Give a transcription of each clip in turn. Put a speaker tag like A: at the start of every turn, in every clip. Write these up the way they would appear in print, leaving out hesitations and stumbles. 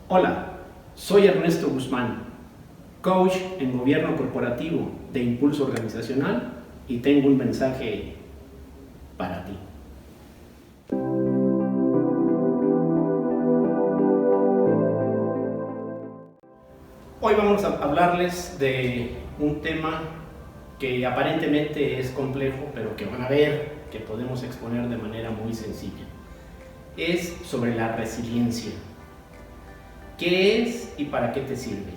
A: Hola, soy Ernesto Guzmán, coach en gobierno corporativo de impulso organizacional y tengo un mensaje para ti. Hoy vamos a hablarles de un tema que aparentemente es complejo, pero que van a ver que podemos exponer de manera muy sencilla. Es sobre la resiliencia. ¿Qué es y para qué te sirve?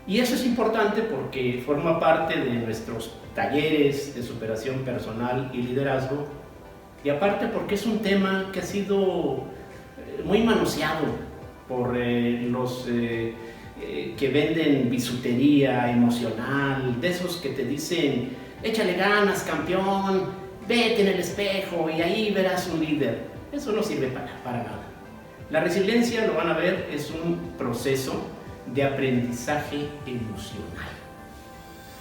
A: Y eso es importante porque forma parte de nuestros talleres de superación personal y liderazgo, y aparte porque es un tema que ha sido muy manoseado por los que venden bisutería emocional, de esos que te dicen, échale ganas, campeón, vete en el espejo y ahí verás un líder. Eso no sirve para nada. La resiliencia, lo van a ver, es un proceso de aprendizaje emocional.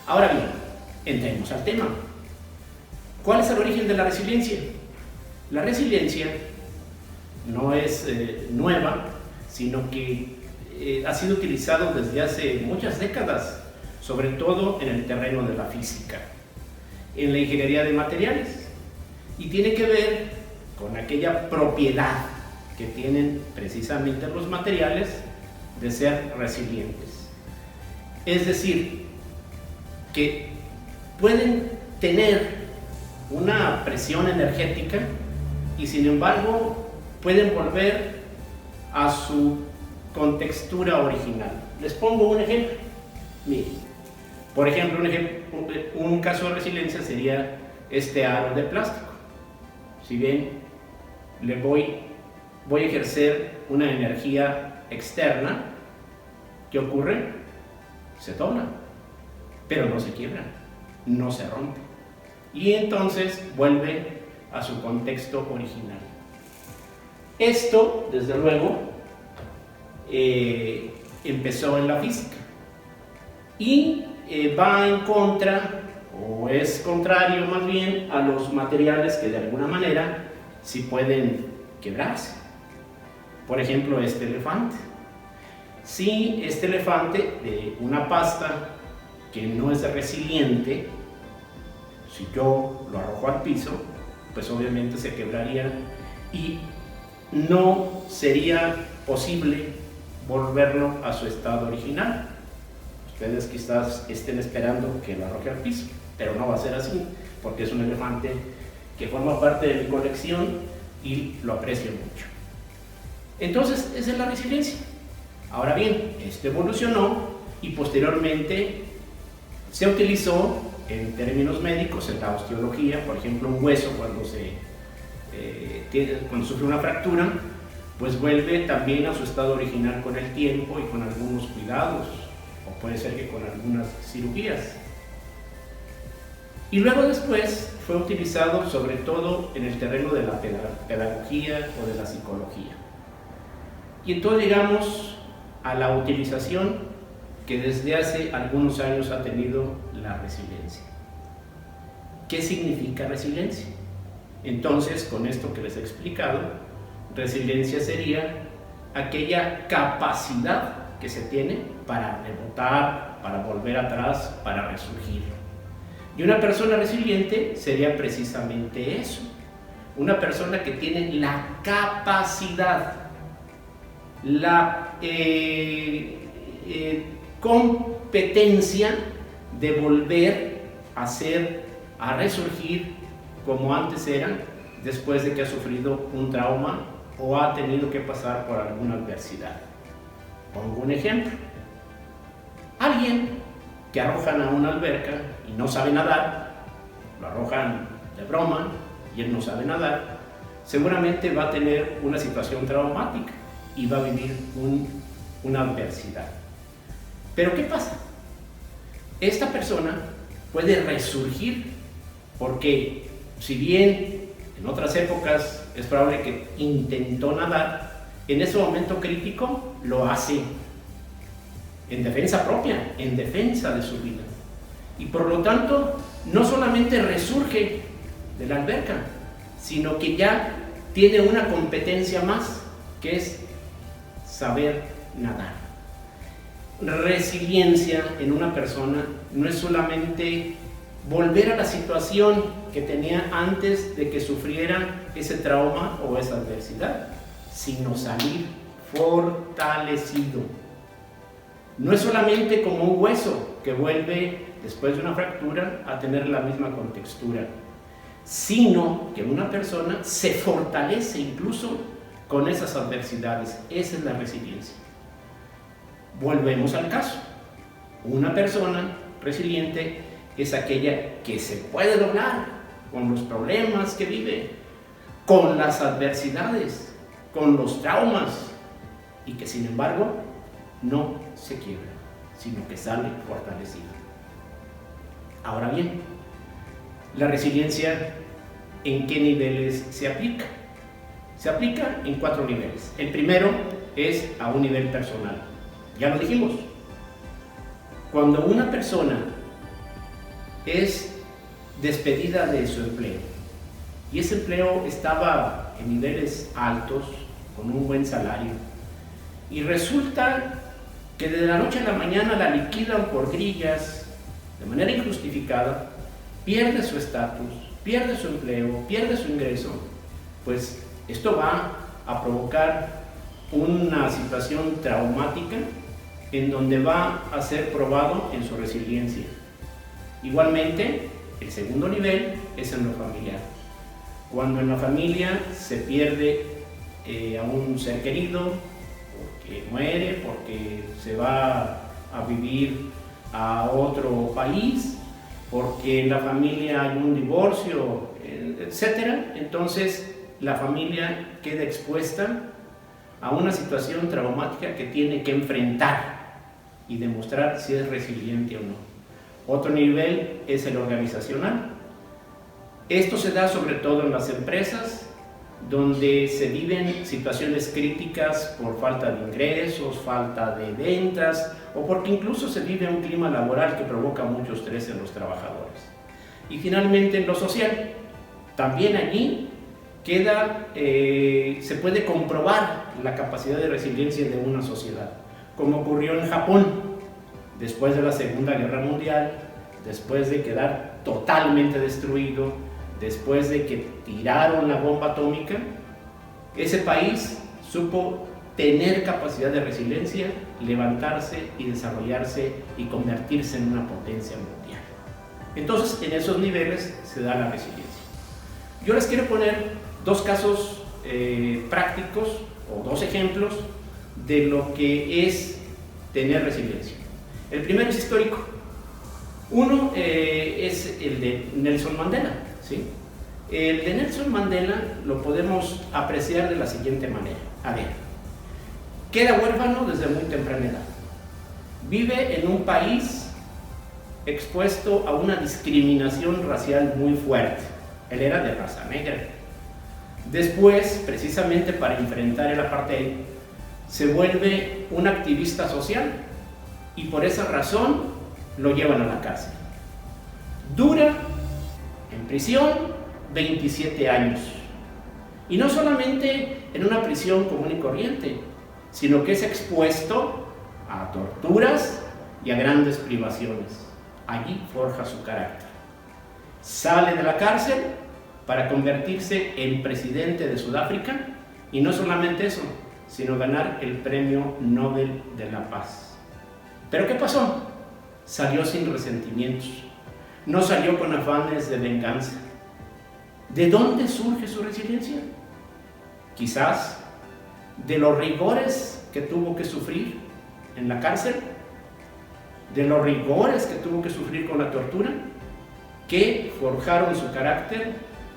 A: Ahora bien, entremos al tema. ¿Cuál es el origen de la resiliencia? La resiliencia no es nueva, sino que ha sido utilizado desde hace muchas décadas, sobre todo en el terreno de la física, en la ingeniería de materiales, y tiene que ver con aquella propiedad que tienen precisamente los materiales de ser resilientes. Es decir, que pueden tener una presión energética y sin embargo pueden volver a su contextura original. Les pongo un ejemplo. Miren, por ejemplo, un caso de resiliencia sería este aro de plástico. Si bien voy a ejercer una energía externa, ¿qué ocurre? Se dobla, pero no se quiebra, no se rompe. Y entonces vuelve a su contexto original. Esto, desde luego, empezó en la física y va en contra, o es contrario más bien, a los materiales que de alguna manera sí pueden quebrarse. Por ejemplo, este elefante. Si este elefante de una pasta que no es resiliente, si yo lo arrojo al piso, pues obviamente se quebraría y no sería posible volverlo a su estado original. Ustedes quizás estén esperando que lo arroje al piso, pero no va a ser así, porque es un elefante que forma parte de mi colección y lo aprecio mucho. Entonces, esa es la resiliencia. Ahora bien, esto evolucionó y posteriormente se utilizó en términos médicos, en la osteología. Por ejemplo, un hueso cuando sufre una fractura, pues vuelve también a su estado original con el tiempo y con algunos cuidados, o puede ser que con algunas cirugías. Y luego después fue utilizado sobre todo en el terreno de la pedagogía o de la psicología. Y entonces llegamos a la utilización que desde hace algunos años ha tenido la resiliencia. ¿Qué significa resiliencia? Entonces, con esto que les he explicado, resiliencia sería aquella capacidad que se tiene para rebotar, para volver atrás, para resurgir. Y una persona resiliente sería precisamente eso, una persona que tiene la capacidad, la competencia de volver a resurgir como antes eran, después de que ha sufrido un trauma o ha tenido que pasar por alguna adversidad. Pongo un ejemplo. Alguien que arrojan a una alberca y no sabe nadar, lo arrojan de broma y él no sabe nadar, seguramente va a tener una situación traumática y va a vivir una adversidad. Pero ¿qué pasa? Esta persona puede resurgir porque si bien en otras épocas es probable que intentó nadar, en ese momento crítico lo hace en defensa propia, en defensa de su vida. Y por lo tanto, no solamente resurge de la alberca, sino que ya tiene una competencia más, que es saber nadar. Resiliencia en una persona no es solamente volver a la situación que tenía antes de que sufriera ese trauma o esa adversidad, sino salir fortalecido. No es solamente como un hueso que vuelve después de una fractura a tener la misma contextura, sino que una persona se fortalece incluso con esas adversidades. Esa es la resiliencia. Volvemos al caso. Una persona resiliente es aquella que se puede doblar con los problemas que vive, con las adversidades, con los traumas, y que sin embargo no se quiebra, sino que sale fortalecida. Ahora bien, la resiliencia, ¿en qué niveles se aplica? Se aplica en 4 niveles. El primero es a un nivel personal. Ya lo dijimos. Cuando una persona es despedida de su empleo y ese empleo estaba en niveles altos, con un buen salario, y resulta que de la noche a la mañana la liquidan por grillas de manera injustificada, pierde su estatus, pierde su empleo, pierde su ingreso, pues esto va a provocar una situación traumática en donde va a ser probado en su resiliencia. Igualmente, el segundo nivel es en lo familiar. Cuando en la familia se pierde a un ser querido, porque muere, porque se va a vivir a otro país, porque en la familia hay un divorcio, etc. Entonces la familia queda expuesta a una situación traumática que tiene que enfrentar y demostrar si es resiliente o no. Otro nivel es el organizacional. Esto se da sobre todo en las empresas, donde se viven situaciones críticas por falta de ingresos, falta de ventas, o porque incluso se vive un clima laboral que provoca mucho estrés en los trabajadores. Y finalmente en lo social, también allí se puede comprobar la capacidad de resiliencia de una sociedad, como ocurrió en Japón, después de la Segunda Guerra Mundial, después de quedar totalmente destruido, después de que tiraron la bomba atómica. Ese país supo tener capacidad de resiliencia, levantarse y desarrollarse y convertirse en una potencia mundial. Entonces, en esos niveles se da la resiliencia. Yo les quiero poner 2 casos prácticos o 2 ejemplos de lo que es tener resiliencia. El primero es histórico. Uno es el de Nelson Mandela, ¿sí? El de Nelson Mandela lo podemos apreciar de la siguiente manera. A ver, queda huérfano desde muy temprana edad. Vive en un país expuesto a una discriminación racial muy fuerte. Él era de raza negra. Después, precisamente para enfrentar el apartheid, se vuelve un activista social y por esa razón lo llevan a la cárcel. Dura en prisión 27 años. Y no solamente en una prisión común y corriente, sino que es expuesto a torturas y a grandes privaciones. Allí forja su carácter. Sale de la cárcel para convertirse en presidente de Sudáfrica y no solamente eso, sino ganar el Premio Nobel de la Paz. ¿Pero qué pasó? Salió sin resentimientos, no salió con afanes de venganza. ¿De dónde surge su resiliencia? Quizás de los rigores que tuvo que sufrir en la cárcel, de los rigores que tuvo que sufrir con la tortura, que forjaron su carácter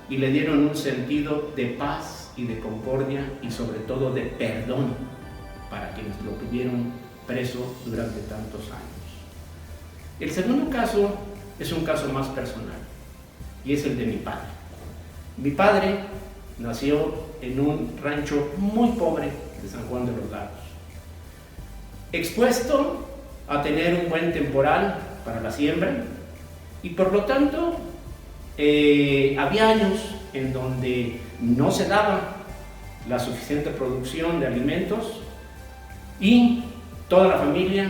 A: y le dieron un sentido de paz y de concordia y sobre todo de perdón para quienes lo tuvieron preso durante tantos años. El segundo caso es un caso más personal y es el de mi padre. Mi padre nació en un rancho muy pobre de San Juan de los Lagos, expuesto a tener un buen temporal para la siembra y por lo tanto había años en donde no se daba la suficiente producción de alimentos y toda la familia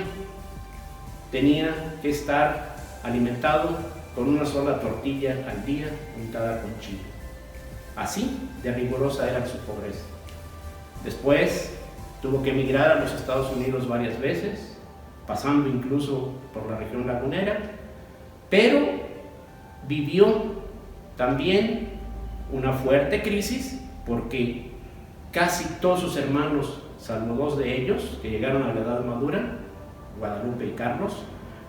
A: tenía que estar alimentado con una sola tortilla al día untada con chile. Así de rigurosa era su pobreza. Después tuvo que emigrar a los Estados Unidos varias veces, pasando incluso por la región lagunera, pero vivió también una fuerte crisis porque casi todos sus hermanos, salvo 2 de ellos que llegaron a la edad madura, Guadalupe y Carlos,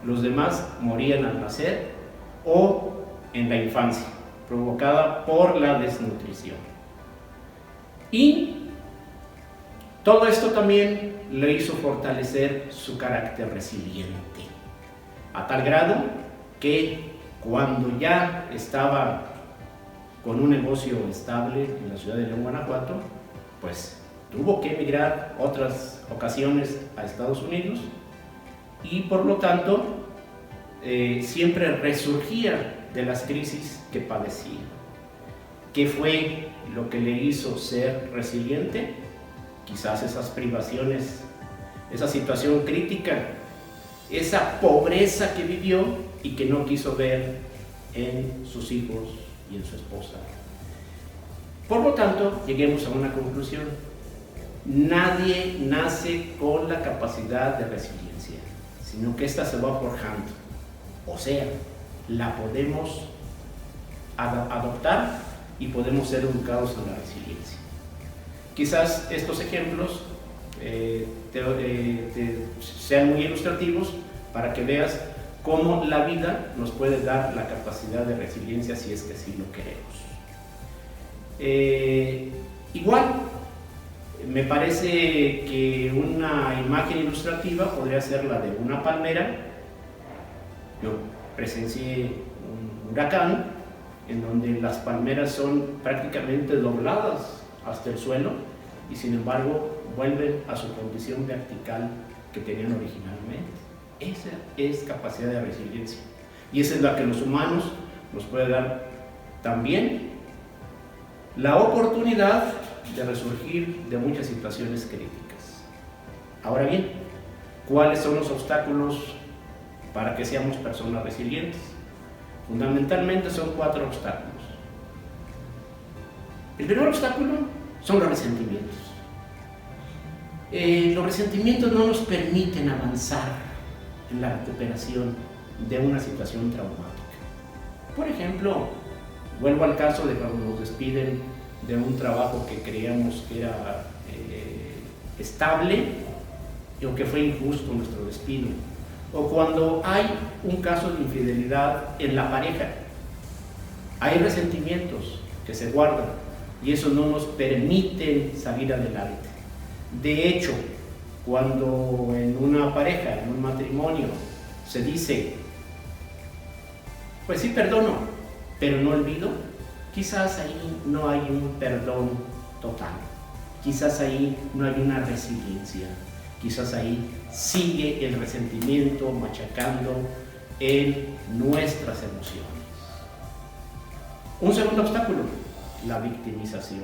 A: los demás morían al nacer o en la infancia, provocada por la desnutrición. Y todo esto también le hizo fortalecer su carácter resiliente, a tal grado que cuando ya estaba con un negocio estable en la ciudad de León, Guanajuato, pues tuvo que emigrar otras ocasiones a Estados Unidos y por lo tanto siempre resurgía de las crisis que padecía. ¿Qué fue lo que le hizo ser resiliente? Quizás esas privaciones, esa situación crítica, esa pobreza que vivió y que no quiso ver en sus hijos y en su esposa. Por lo tanto, lleguemos a una conclusión. Nadie nace con la capacidad de resiliencia, sino que ésta se va forjando. O sea, la podemos adoptar y podemos ser educados en la resiliencia. Quizás estos ejemplos sean muy ilustrativos para que veas cómo la vida nos puede dar la capacidad de resiliencia si es que sí lo queremos. Igual, me parece que una imagen ilustrativa podría ser la de una palmera. Yo presencié un huracán en donde las palmeras son prácticamente dobladas hasta el suelo y sin embargo vuelven a su condición vertical que tenían originalmente. Esa es capacidad de resiliencia y esa es la que los humanos nos puede dar también la oportunidad de resurgir de muchas situaciones críticas. Ahora bien, ¿cuáles son los obstáculos para que seamos personas resilientes? Fundamentalmente son 4 obstáculos. El primer obstáculo son los resentimientos. Los resentimientos no nos permiten avanzar en la recuperación de una situación traumática. Por ejemplo, vuelvo al caso de cuando nos despiden de un trabajo que creíamos que era estable y aunque fue injusto nuestro despido. O cuando hay un caso de infidelidad en la pareja, hay resentimientos que se guardan y eso no nos permite salir adelante. De hecho, cuando en una pareja, en un matrimonio, se dice, pues sí perdono, pero no olvido, quizás ahí no hay un perdón total, quizás ahí no hay una resiliencia. Quizás ahí sigue el resentimiento machacando en nuestras emociones. Un segundo obstáculo, la victimización.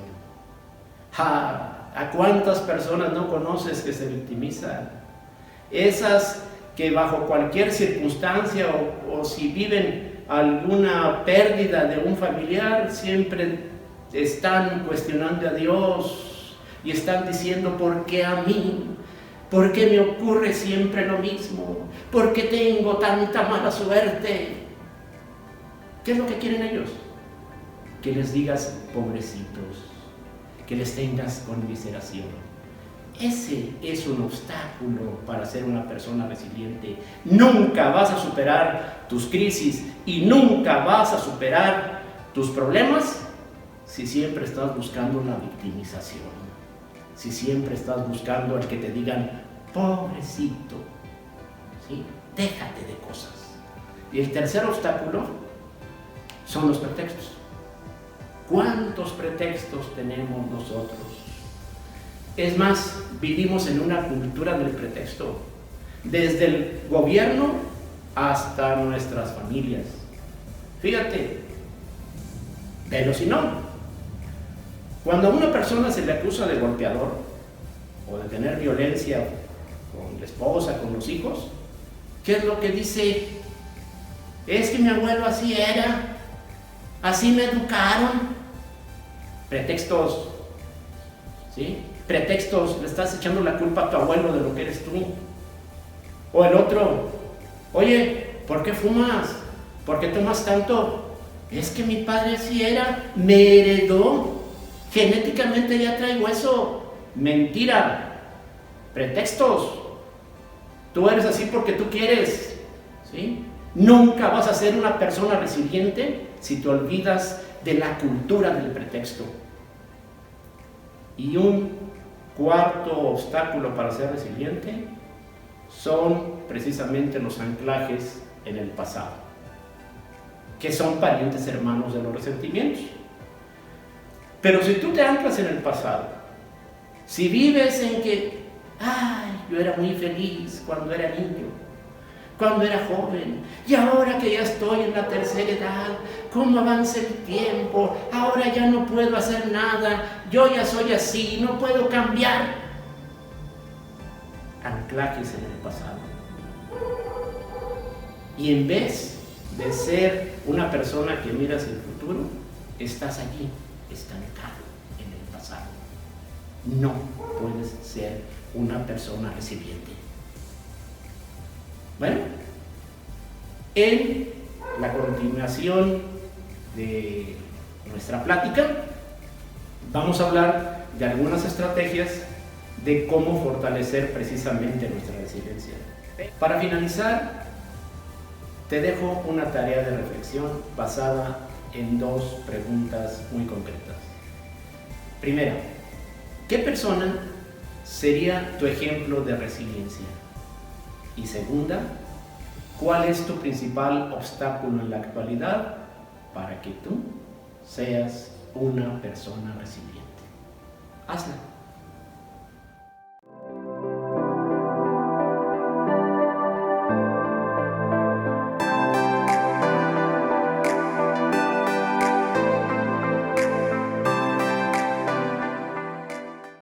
A: ¿A cuántas personas no conoces que se victimizan? Esas que bajo cualquier circunstancia o si viven alguna pérdida de un familiar, siempre están cuestionando a Dios y están diciendo, ¿por qué a mí? ¿Por qué me ocurre siempre lo mismo? ¿Por qué tengo tanta mala suerte? ¿Qué es lo que quieren ellos? Que les digas pobrecitos, que les tengas conmiseración. Ese es un obstáculo para ser una persona resiliente. Nunca vas a superar tus crisis y nunca vas a superar tus problemas si siempre estás buscando la victimización. Si siempre estás buscando el que te digan, pobrecito, ¿sí? Déjate de cosas. Y el tercer obstáculo son los pretextos. ¿Cuántos pretextos tenemos nosotros? Es más, vivimos en una cultura del pretexto, desde el gobierno hasta nuestras familias. Fíjate, pero si no, cuando a una persona se le acusa de golpeador o de tener violencia con la esposa, con los hijos, ¿qué es lo que dice? Es que mi abuelo así era, así me educaron. Pretextos, ¿sí? Pretextos, le estás echando la culpa a tu abuelo de lo que eres tú. O el otro, oye, ¿por qué fumas? ¿Por qué tomas tanto? Es que mi padre así era, me heredó, genéticamente ya traigo eso. Mentira, pretextos. Tú eres así porque tú quieres, ¿sí? Nunca vas a ser una persona resiliente si te olvidas de la cultura del pretexto. Y un cuarto obstáculo para ser resiliente son precisamente los anclajes en el pasado, que son parientes hermanos de los resentimientos. Pero si tú te anclas en el pasado, si vives en que, ay, yo era muy feliz cuando era niño, cuando era joven, y ahora que ya estoy en la tercera edad, cómo avanza el tiempo, ahora ya no puedo hacer nada, yo ya soy así, no puedo cambiar. Anclajes en el pasado. Y en vez de ser una persona que mira hacia el futuro, estás allí, estancado en el pasado. No puedes ser una persona resiliente. Bueno, en la continuación de nuestra plática vamos a hablar de algunas estrategias de cómo fortalecer precisamente nuestra resiliencia. Para finalizar, te dejo una tarea de reflexión basada en dos preguntas muy concretas. Primera, ¿qué persona sería tu ejemplo de resiliencia? Y segunda, ¿cuál es tu principal obstáculo en la actualidad para que tú seas una persona resiliente? Hazla.